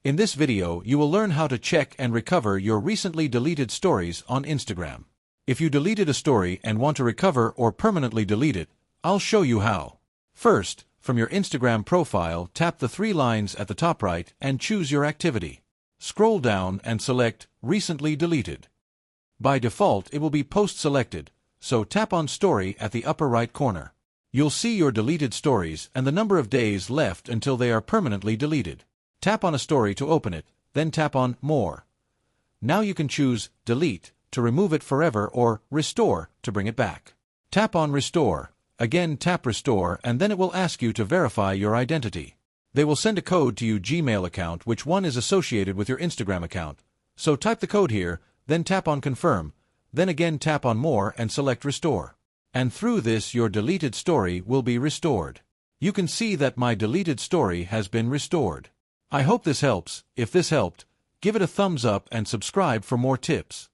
In this video, you will learn how to check and recover your recently deleted stories on Instagram. If you deleted a story and want to recover or permanently delete it, I'll show you how. First, from your Instagram profile, tap the three lines at the top right and choose your activity. Scroll down and select Recently Deleted. By default, it will be post-selected, so tap on Story at the upper right corner. You'll see your deleted stories and the number of days left until they are permanently deleted. Tap on a story to open it, then tap on More. Now you can choose Delete to remove it forever or Restore to bring it back. Tap on Restore. Again tap Restore and then it will ask you to verify your identity. They will send a code to your Gmail account which one is associated with your Instagram account. So type the code here, then tap on Confirm, then again tap on More and select Restore. And through this your deleted story will be restored. You can see that my deleted story has been restored. I hope this helps. If this helped, give it a thumbs up and subscribe for more tips.